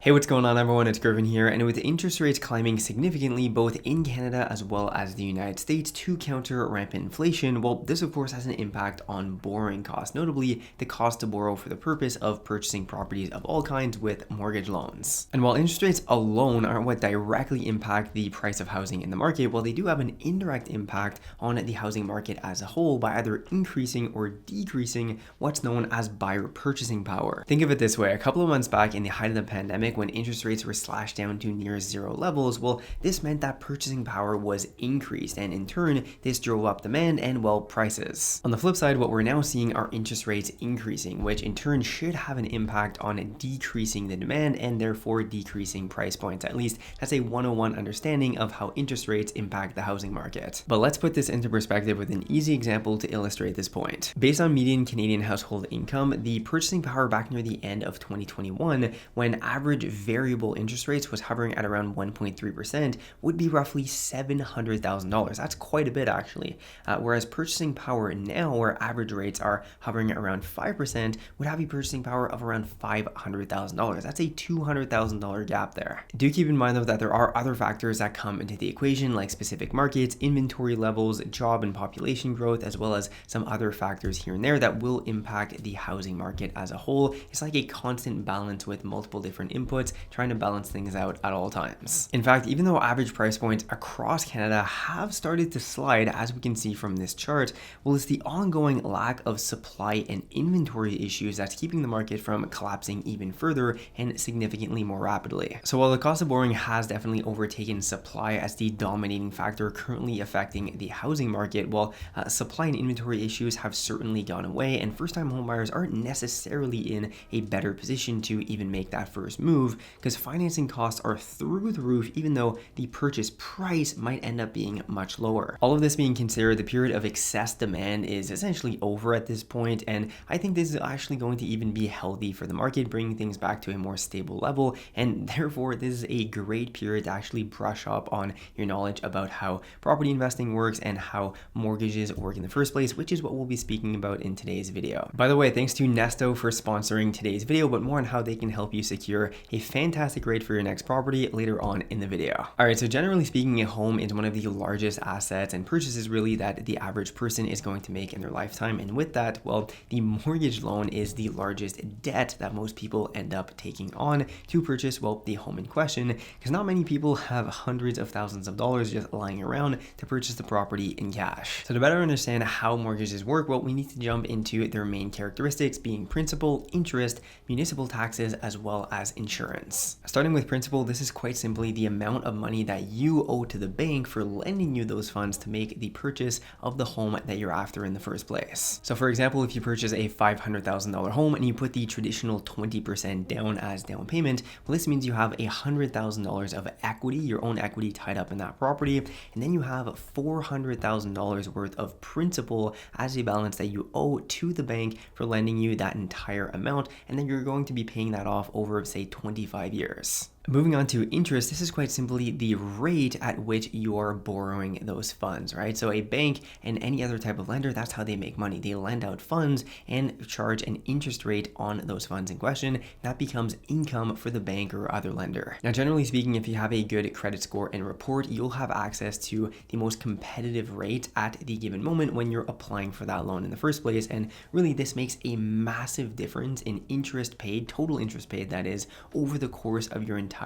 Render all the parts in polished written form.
Hey, what's going on everyone? It's Griffin here, and with interest rates climbing significantly both in Canada as well as the United States to counter rampant inflation, well, this of course has an impact on borrowing costs, notably the cost to borrow for the purpose of purchasing properties of all kinds with mortgage loans. And while interest rates alone aren't what directly impact the price of housing in the market, well, they do have an indirect impact on the housing market as a whole by either increasing or decreasing what's known as buyer purchasing power. Think of it this way, a couple of months back in the height of the pandemic, when interest rates were slashed down to near zero levels, well, this meant that purchasing power was increased, and in turn, this drove up demand and, well, prices. On the flip side, what we're now seeing are interest rates increasing, which in turn should have an impact on decreasing the demand and therefore decreasing price points. At least that's a 101 understanding of how interest rates impact the housing market. But let's put this into perspective with an easy example to illustrate this point. Based on median Canadian household income, the purchasing power back near the end of 2021, when average variable interest rates was hovering at around 1.3%, would be roughly $700,000. That's quite a bit actually. Whereas purchasing power now, where average rates are hovering at around 5%, would have a purchasing power of around $500,000. That's a $200,000 gap there. Do keep in mind though that there are other factors that come into the equation, like specific markets, inventory levels, job and population growth, as well as some other factors here and there that will impact the housing market as a whole. It's like a constant balance with multiple different inputs, trying to balance things out at all times. In fact, even though average price points across Canada have started to slide, as we can see from this chart, well, it's the ongoing lack of supply and inventory issues that's keeping the market from collapsing even further and significantly more rapidly. So while the cost of borrowing has definitely overtaken supply as the dominating factor currently affecting the housing market, well, supply and inventory issues have certainly gone away, and first-time homebuyers aren't necessarily in a better position to even make that first move, because financing costs are through the roof, even though the purchase price might end up being much lower. All of this being considered, the period of excess demand is essentially over at this point, and I think this is actually going to even be healthy for the market, bringing things back to a more stable level, and therefore this is a great period to actually brush up on your knowledge about how property investing works and how mortgages work in the first place, which is what we'll be speaking about in today's video. By the way, thanks to Nesto for sponsoring today's video, but more on how they can help you secure a fantastic rate for your next property later on in the video. All right, so generally speaking, a home is one of the largest assets and purchases really that the average person is going to make in their lifetime. And with that, well, the mortgage loan is the largest debt that most people end up taking on to purchase, well, the home in question, because not many people have hundreds of thousands of dollars just lying around to purchase the property in cash. So to better understand how mortgages work, well, we need to jump into their main characteristics, being principal, interest, municipal taxes, as well as insurance. Starting with principal, this is quite simply the amount of money that you owe to the bank for lending you those funds to make the purchase of the home that you're after in the first place. So for example, if you purchase a $500,000 home and you put the traditional 20% down as down payment, well, this means you have $100,000 of equity, your own equity tied up in that property, and then you have $400,000 worth of principal as a balance that you owe to the bank for lending you that entire amount, and then you're going to be paying that off over, say, 25 years. Moving on to interest, this is quite simply the rate at which you are borrowing those funds, right? So a bank and any other type of lender, that's how they make money. They lend out funds and charge an interest rate on those funds in question. That becomes income for the bank or other lender. Now, generally speaking, if you have a good credit score and report, you'll have access to the most competitive rate at the given moment when you're applying for that loan in the first place. And really, this makes a massive difference in interest paid, total interest paid, that is, over the course of your entire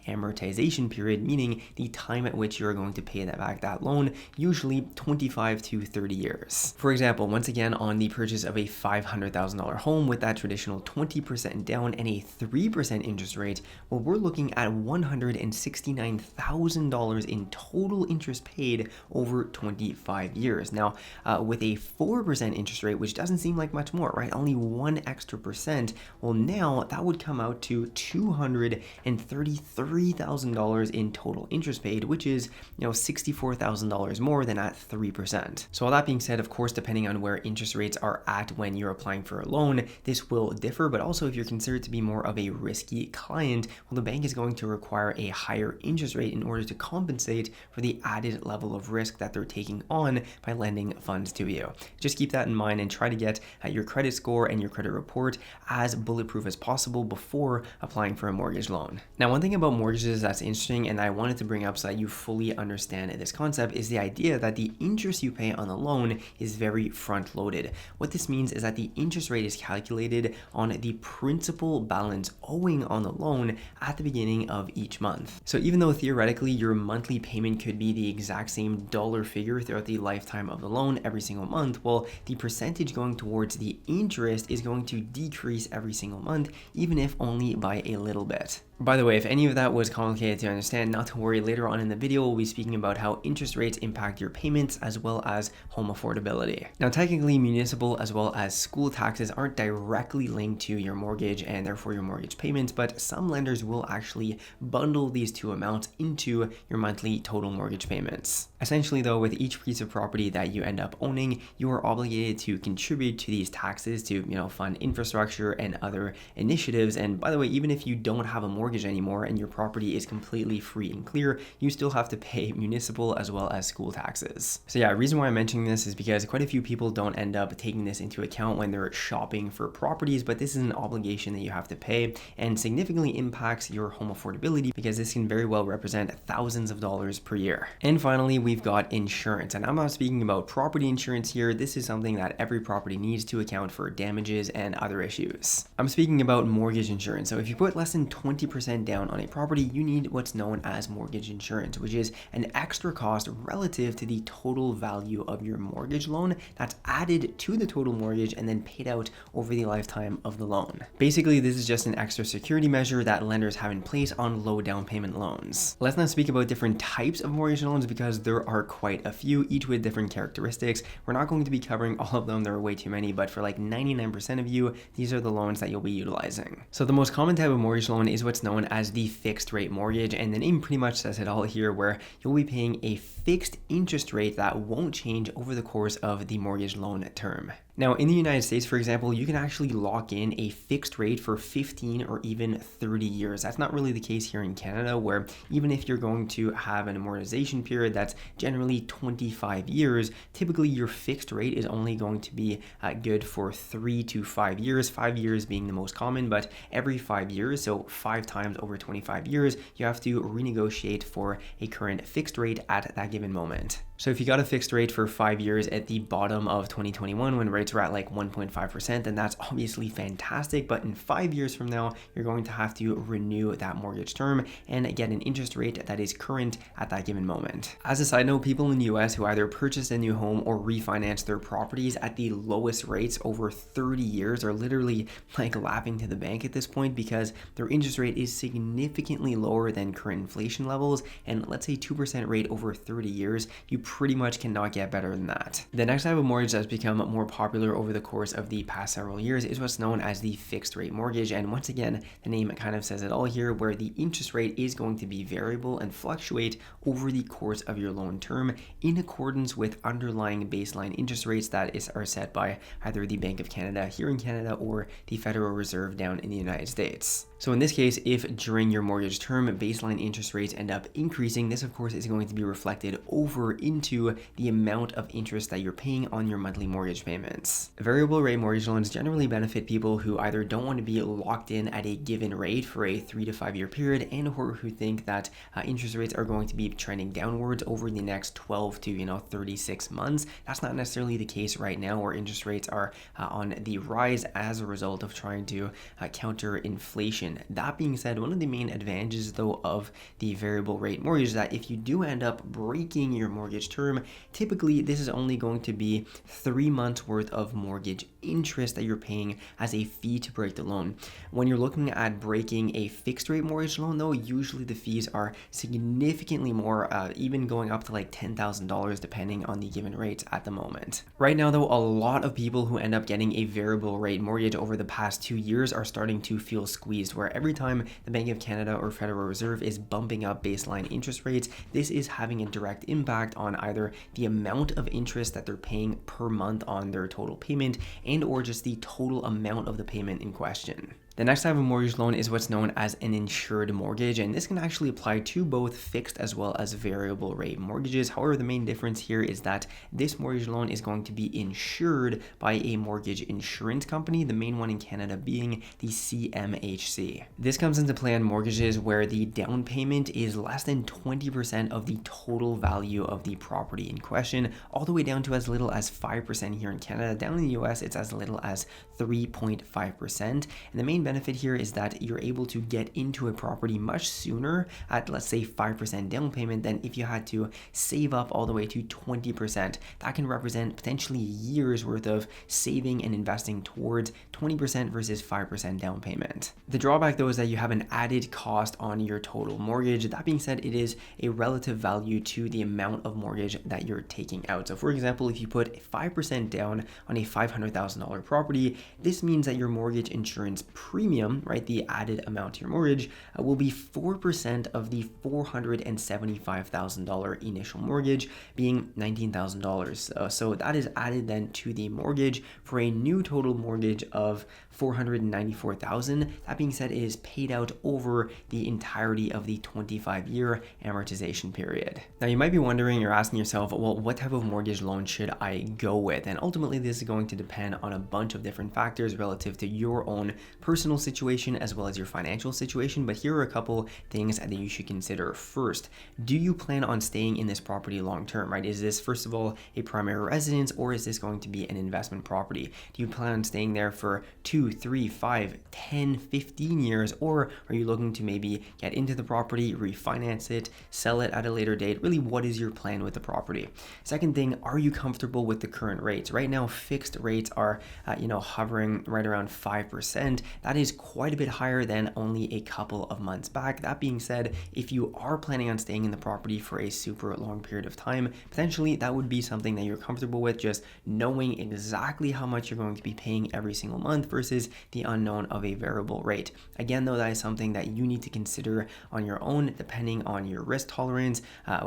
amortization period, meaning the time at which you're going to pay that loan, usually 25 to 30 years. For example, once again, on the purchase of a $500,000 home with that traditional 20% down and a 3% interest rate, well, we're looking at $169,000 in total interest paid over 25 years. Now, with a 4% interest rate, which doesn't seem like much more, right? Only one extra percent. Well, now that would come out to $230,000 $33,000 in total interest paid, which is, $64,000 more than at 3%. So all that being said, of course, depending on where interest rates are at when you're applying for a loan, this will differ, but also if you're considered to be more of a risky client, well, the bank is going to require a higher interest rate in order to compensate for the added level of risk that they're taking on by lending funds to you. Just keep that in mind and try to get your credit score and your credit report as bulletproof as possible before applying for a mortgage loan. Now, one thing about mortgages that's interesting and I wanted to bring up so that you fully understand this concept is the idea that the interest you pay on the loan is very front loaded. What this means is that the interest rate is calculated on the principal balance owing on the loan at the beginning of each month. So even though theoretically your monthly payment could be the exact same dollar figure throughout the lifetime of the loan every single month, well, the percentage going towards the interest is going to decrease every single month, even if only by a little bit. By the way, if any of that was complicated to understand, not to worry, later on in the video we'll be speaking about how interest rates impact your payments as well as home affordability. Now, technically, municipal as well as school taxes aren't directly linked to your mortgage and therefore your mortgage payments, but some lenders will actually bundle these two amounts into your monthly total mortgage payments. Essentially though, with each piece of property that you end up owning, you are obligated to contribute to these taxes to, fund infrastructure and other initiatives. And by the way, even if you don't have a mortgage anymore and your property is completely free and clear, you still have to pay municipal as well as school taxes. So yeah, the reason why I'm mentioning this is because quite a few people don't end up taking this into account when they're shopping for properties, but this is an obligation that you have to pay and significantly impacts your home affordability because this can very well represent thousands of dollars per year. And finally, we've got insurance, and I'm not speaking about property insurance here. This is something that every property needs to account for damages and other issues. I'm speaking about mortgage insurance. So if you put less than 20% down on a property, you need what's known as mortgage insurance, which is an extra cost relative to the total value of your mortgage loan that's added to the total mortgage and then paid out over the lifetime of the loan. Basically, this is just an extra security measure that lenders have in place on low down payment loans. Let's not speak about different types of mortgage loans because there are quite a few, each with different characteristics. We're not going to be covering all of them. There are way too many, but for like 99% of you, these are the loans that you'll be utilizing. So the most common type of mortgage loan is what's known as the fixed rate mortgage, and the name pretty much says it all here, where you'll be paying a fixed interest rate that won't change over the course of the mortgage loan term. Now, in the United States, for example, you can actually lock in a fixed rate for 15 or even 30 years. That's not really the case here in Canada, where even if you're going to have an amortization period that's generally 25 years, typically your fixed rate is only going to be good for 3 to 5 years, 5 years being the most common, but every 5 years, so 5 times over 25 years, you have to renegotiate for a current fixed rate at that given moment. So if you got a fixed rate for 5 years at the bottom of 2021 when rates were at like 1.5%, then that's obviously fantastic. But in 5 years from now, you're going to have to renew that mortgage term and get an interest rate that is current at that given moment. As a side note, people in the US who either purchased a new home or refinanced their properties at the lowest rates over 30 years are literally like laughing to the bank at this point because their interest rate is significantly lower than current inflation levels. And let's say 2% rate over 30 years, you pretty much cannot get better than that. The next type of mortgage that's become more popular over the course of the past several years is what's known as the fixed rate mortgage. And once again, the name kind of says it all here, where the interest rate is going to be variable and fluctuate over the course of your loan term in accordance with underlying baseline interest rates that are set by either the Bank of Canada here in Canada or the Federal Reserve down in the United States. So in this case, if during your mortgage term baseline interest rates end up increasing, this of course is going to be reflected over into the amount of interest that you're paying on your monthly mortgage payments. Variable rate mortgage loans generally benefit people who either don't want to be locked in at a given rate for a 3 to 5 year period and or who think that interest rates are going to be trending downwards over the next 12 to 36 months. That's not necessarily the case right now, where interest rates are on the rise as a result of trying to counter inflation. That being said, one of the main advantages though of the variable rate mortgage is that if you do end up breaking your mortgage mortgage term, typically this is only going to be 3 months worth of mortgage interest that you're paying as a fee to break the loan. When you're looking at breaking a fixed rate mortgage loan though, usually the fees are significantly more, even going up to like $10,000 depending on the given rates at the moment. Right now though, a lot of people who end up getting a variable rate mortgage over the past 2 years are starting to feel squeezed, where every time the Bank of Canada or Federal Reserve is bumping up baseline interest rates, this is having a direct impact on either the amount of interest that they're paying per month on their total payment and or just the total amount of the payment in question. The next type of mortgage loan is what's known as an insured mortgage, and this can actually apply to both fixed as well as variable rate mortgages. However, the main difference here is that this mortgage loan is going to be insured by a mortgage insurance company, the main one in Canada being the CMHC. This comes into play on mortgages where the down payment is less than 20% of the total value of the property in question, all the way down to as little as 5% here in Canada. Down in the US, it's as little as 3.5%. And the main benefit here is that you're able to get into a property much sooner at, let's say, 5% down payment than if you had to save up all the way to 20%. That can represent potentially years worth of saving and investing towards 20% versus 5% down payment. The drawback though is that you have an added cost on your total mortgage. That being said, it is a relative value to the amount of mortgage that you're taking out. So for example, if you put 5% down on a $500,000 property, this means that your mortgage insurance premium, right, the added amount to your mortgage, will be 4% of the $475,000 initial mortgage, being $19,000. So that is added then to the mortgage for a new total mortgage of $494,000. That being said, it is paid out over the entirety of the 25-year amortization period. Now you might be wondering, you're asking yourself, well, what type of mortgage loan should I go with? And ultimately this is going to depend on a bunch of different factors relative to your own personal situation as well as your financial situation. But here are a couple things that you should consider. First, do you plan on staying in this property long term, right? Is this, first of all, a primary residence, or is this going to be an investment property? Do you plan on staying there for 2, 3, 5, 10, 15 years, or are you looking to maybe get into the property, refinance it, sell it at a later date? Really, what is your plan with the property? Second thing, are you comfortable with the current rates? Right now, fixed rates are, hovering right around 5%. That is quite a bit higher than only a couple of months back. That being said, if you are planning on staying in the property for a super long period of time, potentially that would be something that you're comfortable with, just knowing exactly how much you're going to be paying every single month versus the unknown of a variable rate. Again, though, that is something that you need to consider on your own, depending on your risk tolerance,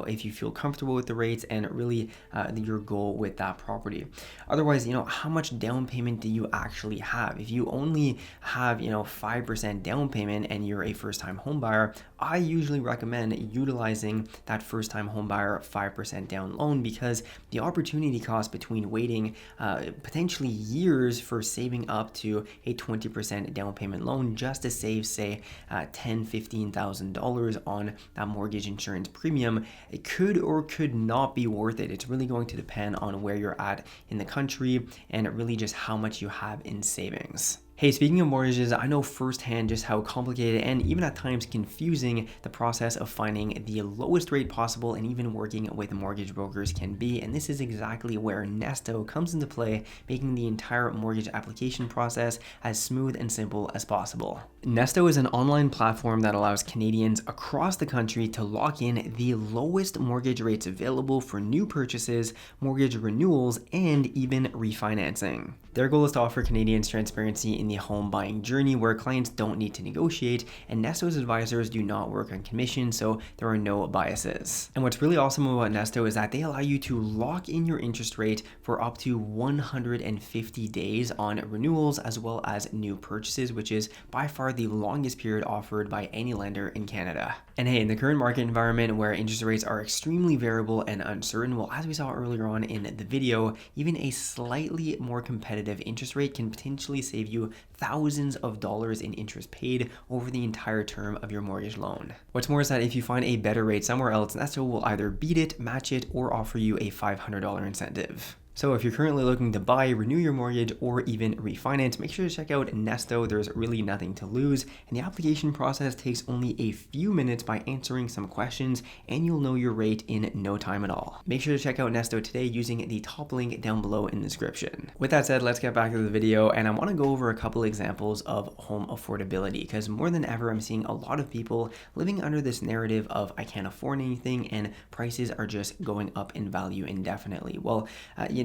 if you feel comfortable with the rates, and really your goal with that property. Otherwise, how much down payment do you actually have? If you only have 5% down payment and you're a first-time home buyer, I usually recommend utilizing that first-time home buyer 5% down loan, because the opportunity cost between waiting potentially years for saving up to a 20% down payment loan just to save, say, $10,000-$15,000 on that mortgage insurance premium, it could or could not be worth it. It's really going to depend on where you're at in the country and really just how much you have in savings. Hey, speaking of mortgages, I know firsthand just how complicated and even at times confusing the process of finding the lowest rate possible and even working with mortgage brokers can be. And this is exactly where Nesto comes into play, making the entire mortgage application process as smooth and simple as possible. Nesto is an online platform that allows Canadians across the country to lock in the lowest mortgage rates available for new purchases, mortgage renewals, and even refinancing. Their goal is to offer Canadians transparency in the home buying journey, where clients don't need to negotiate, and Nesto's advisors do not work on commission, so there are no biases. And what's really awesome about Nesto is that they allow you to lock in your interest rate for up to 150 days on renewals as well as new purchases, which is by far the longest period offered by any lender in Canada. And hey, in the current market environment where interest rates are extremely variable and uncertain, well, as we saw earlier on in the video, even a slightly more competitive interest rate can potentially save you thousands of dollars in interest paid over the entire term of your mortgage loan. What's more is that if you find a better rate somewhere else, Nesto will either beat it, match it, or offer you a $500 incentive. So if you're currently looking to buy, renew your mortgage, or even refinance, make sure to check out Nesto. There's really nothing to lose, and the application process takes only a few minutes by answering some questions, and you'll know your rate in no time at all. Make sure to check out Nesto today using the top link down below in the description. With that said, let's get back to the video, and I want to go over a couple examples of home affordability, because more than ever, I'm seeing a lot of people living under this narrative of I can't afford anything, and prices are just going up in value indefinitely. Well,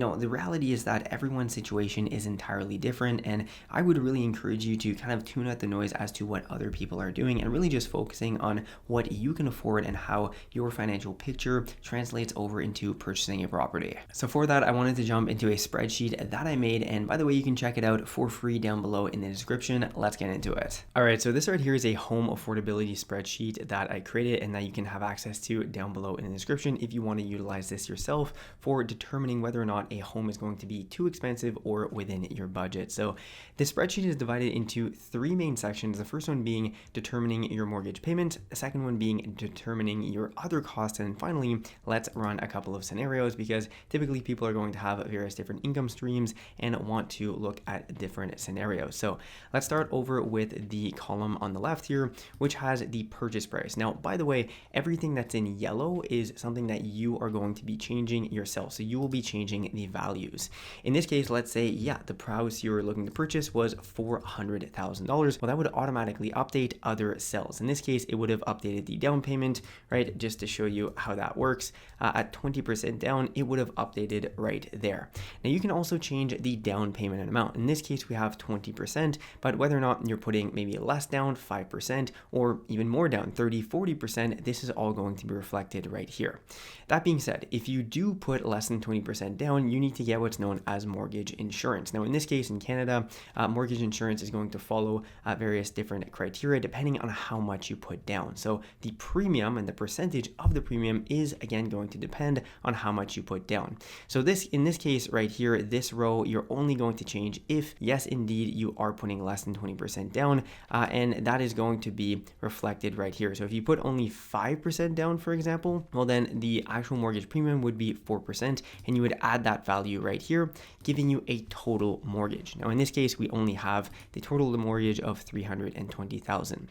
the reality is that everyone's situation is entirely different, and I would really encourage you to kind of tune out the noise as to what other people are doing and really just focusing on what you can afford and how your financial picture translates over into purchasing a property. So for that, I wanted to jump into a spreadsheet that I made, and by the way, you can check it out for free down below in the description. Let's get into it. All right, so this right here is a home affordability spreadsheet that I created and that you can have access to down below in the description if you want to utilize this yourself for determining whether or not a home is going to be too expensive or within your budget. So the spreadsheet is divided into three main sections. The first one being determining your mortgage payment, the second one being determining your other costs, and finally, let's run a couple of scenarios because typically people are going to have various different income streams and want to look at different scenarios. So let's start over with the column on the left here, which has the purchase price. Now, by the way, everything that's in yellow is something that you are going to be changing yourself. So you will be changing the values. In this case, let's say, the house you're looking to purchase was $400,000. Well, that would automatically update other cells. In this case, it would have updated the down payment, right? Just to show you how that works. At 20% down, it would have updated right there. Now you can also change the down payment amount. In this case, we have 20%, but whether or not you're putting maybe less down, 5%, or even more down, 30, 40%, this is all going to be reflected right here. That being said, if you do put less than 20% down, you need to get what's known as mortgage insurance. Now, in this case, in Canada, mortgage insurance is going to follow various different criteria depending on how much you put down. So the premium and the percentage of the premium is again going to depend on how much you put down. So in this case right here, this row, you're only going to change if, yes, indeed, you are putting less than 20% down, and that is going to be reflected right here. So if you put only 5% down, for example, well, then the actual mortgage premium would be 4%, and you would add that value right here, giving you a total mortgage. Now, in this case, we only have the total mortgage of $320,000.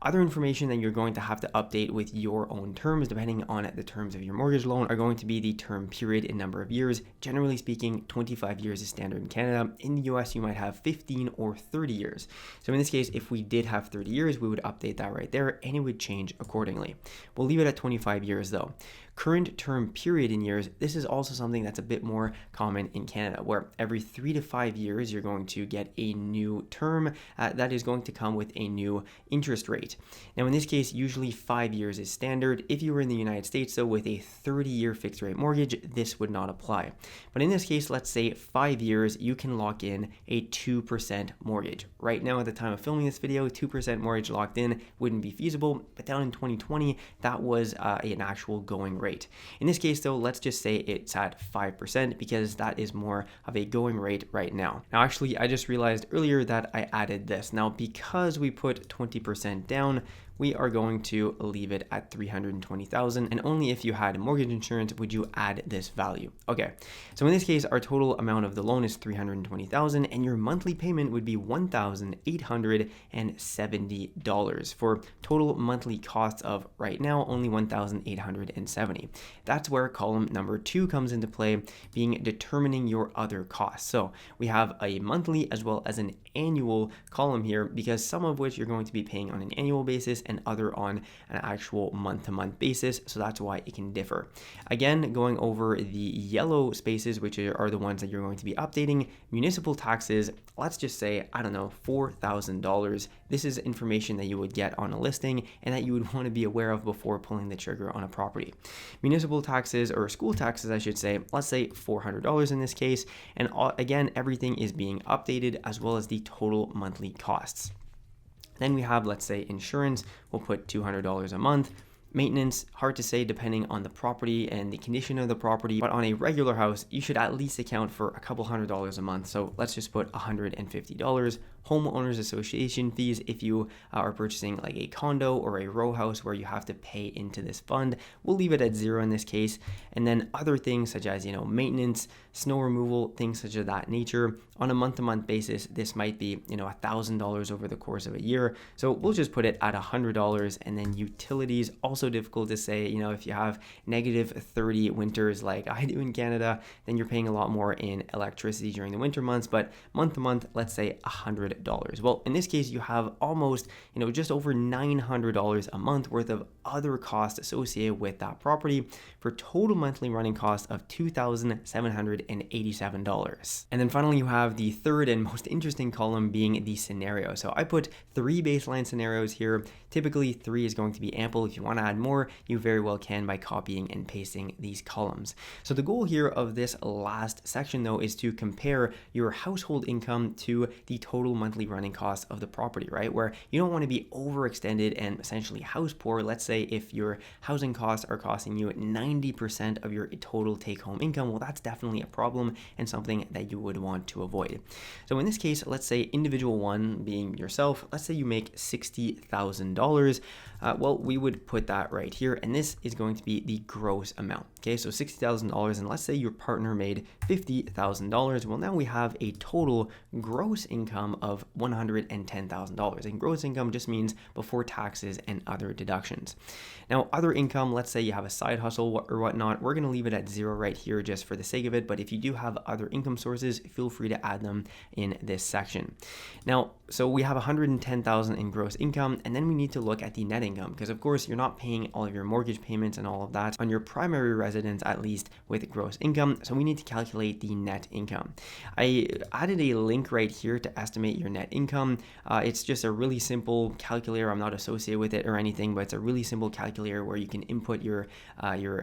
Other information that you're going to have to update with your own terms, depending on the terms of your mortgage loan, are going to be the term period in number of years. Generally speaking, 25 years is standard in Canada. In the US, you might have 15 or 30 years. So in this case, if we did have 30 years, we would update that right there and it would change accordingly. We'll leave it at 25 years though. Current term period in years, this is also something that's a bit more common in Canada, where every 3 to 5 years, you're going to get a new term that is going to come with a new interest rate. Now, in this case, usually 5 years is standard. If you were in the United States, though, with a 30-year fixed rate mortgage, this would not apply. But in this case, let's say 5 years, you can lock in a 2% mortgage. Right now, at the time of filming this video, 2% mortgage locked in wouldn't be feasible, but down in 2020, that was an actual going rate. In this case, though, let's just say it's at 5% because that is more of a going rate right now. Now, actually, I just realized earlier that I added this. Now, because we put 20% down, we are going to leave it at $320,000, and only if you had mortgage insurance would you add this value. Okay, so in this case, our total amount of the loan is $320,000, and your monthly payment would be $1,870 for total monthly costs of right now only $1,870. That's where column number 2 comes into play, being determining your other costs. So we have a monthly as well as an annual column here, because some of which you're going to be paying on an annual basis and other on an actual month-to-month basis. So that's why it can differ. Again, going over the yellow spaces, which are the ones that you're going to be updating, municipal taxes, let's just say, I don't know, $4,000. This is information that you would get on a listing and that you would want to be aware of before pulling the trigger on a property. Municipal taxes, or school taxes, I should say, let's say $400 in this case. And again, everything is being updated as well as the total monthly costs. Then we have, let's say, insurance. We'll put $200 a month. Maintenance, hard to say depending on the property and the condition of the property, but on a regular house, you should at least account for a couple $100s a month. So let's just put $150. homeowners association fees if you are purchasing like a condo or a row house where you have to pay into this fund. We'll leave it at 0 in this case. And then other things such as, maintenance, snow removal, things such of that nature. On a month-to-month basis, this might be, $1,000 over the course of a year. So we'll just put it at $100. And then utilities, also difficult to say, if you have -30 winters like I do in Canada, then you're paying a lot more in electricity during the winter months. But month to month, let's say $100. Well, in this case, you have almost, just over $900 a month worth of other costs associated with that property for total monthly running cost of $2,787. And then finally, you have the third and most interesting column being the scenario. So I put 3 baseline scenarios here. Typically 3 is going to be ample. If you want to add more, you very well can by copying and pasting these columns. So the goal here of this last section though is to compare your household income to the total monthly running cost of the property, right? Where you don't want to be overextended and essentially house poor. Let's say if your housing costs are costing you 90% of your total take-home income, well, that's definitely a problem and something that you would want to avoid. So in this case, let's say individual one being yourself, let's say you make $60,000. Well, we would put that right here, and this is going to be the gross amount. Okay, so $60,000, and let's say your partner made $50,000. Well, now we have a total gross income of $110,000, and gross income just means before taxes and other deductions. Now, other income, let's say you have a side hustle or whatnot, we're going to leave it at 0 right here just for the sake of it. But if you do have other income sources, feel free to add them in this section. Now, so we have $110,000 in gross income, and then we need to look at the net income, because of course you're not paying all of your mortgage payments and all of that on your primary residence, at least with gross income. So we need to calculate the net income. I added a link right here to estimate your net income. It's just a really simple calculator. I'm not associated with it or anything, but it's a really simple calculator where you can input your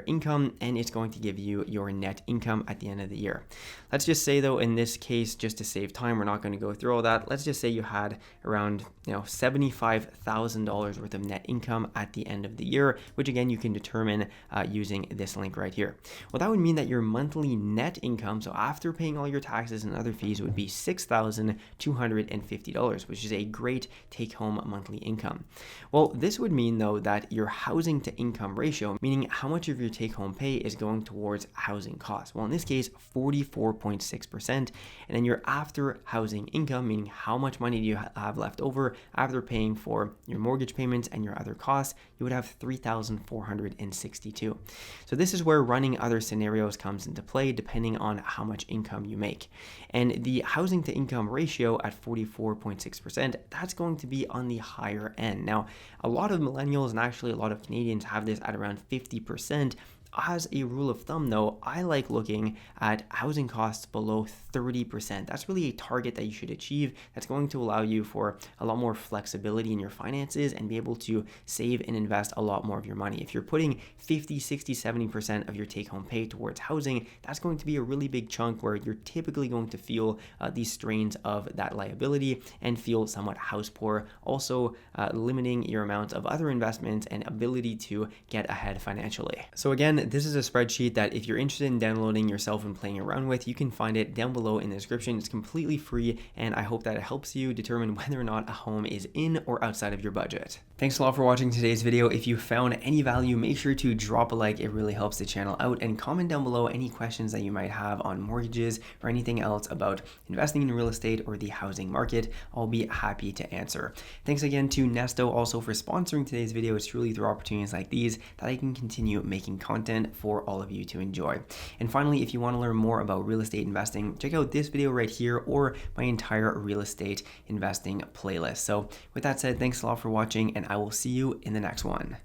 income, and it's going to give you your net income at the end of the year. Let's just say though, in this case, just to save time, we're not going to go through all that. Let's just say you had around $75,000 worth of net income at the end of the year, which again you can determine using this link right here. Well, that would mean that your monthly net income, so after paying all your taxes and other fees, would be $6,250, which is a great take-home monthly income. Well, this would mean though that your housing to income ratio, meaning how much of your take-home pay is going towards housing costs. Well, in this case, 44.6%, and then your after housing income, meaning how much money do you have left over after paying for your mortgage payments and your other costs, you would have $3,462. So this is where running other scenarios comes into play depending on how much income you make. And the housing to income ratio at 44.6%, that's going to be on the higher end. Now, a lot of millennials and actually a lot of Canadians have this at around 50%. As a rule of thumb though, I like looking at housing costs below 30%. That's really a target that you should achieve. That's going to allow you for a lot more flexibility in your finances and be able to save and invest a lot more of your money. If you're putting 50, 60, 70% of your take-home pay towards housing, that's going to be a really big chunk where you're typically going to feel these strains of that liability and feel somewhat house poor, also limiting your amount of other investments and ability to get ahead financially. So again, this is a spreadsheet that if you're interested in downloading yourself and playing around with, you can find it down below in the description. It's completely free, and I hope that it helps you determine whether or not a home is in or outside of your budget. Thanks a lot for watching today's video. If you found any value, make sure to drop a like. It really helps the channel out, and comment down below any questions that you might have on mortgages or anything else about investing in real estate or the housing market. I'll be happy to answer. Thanks again to Nesto also for sponsoring today's video. It's truly through opportunities like these that I can continue making content for all of you to enjoy. And finally, if you want to learn more about real estate investing, check out this video right here or my entire real estate investing playlist. So with that said, thanks a lot for watching, and I will see you in the next one.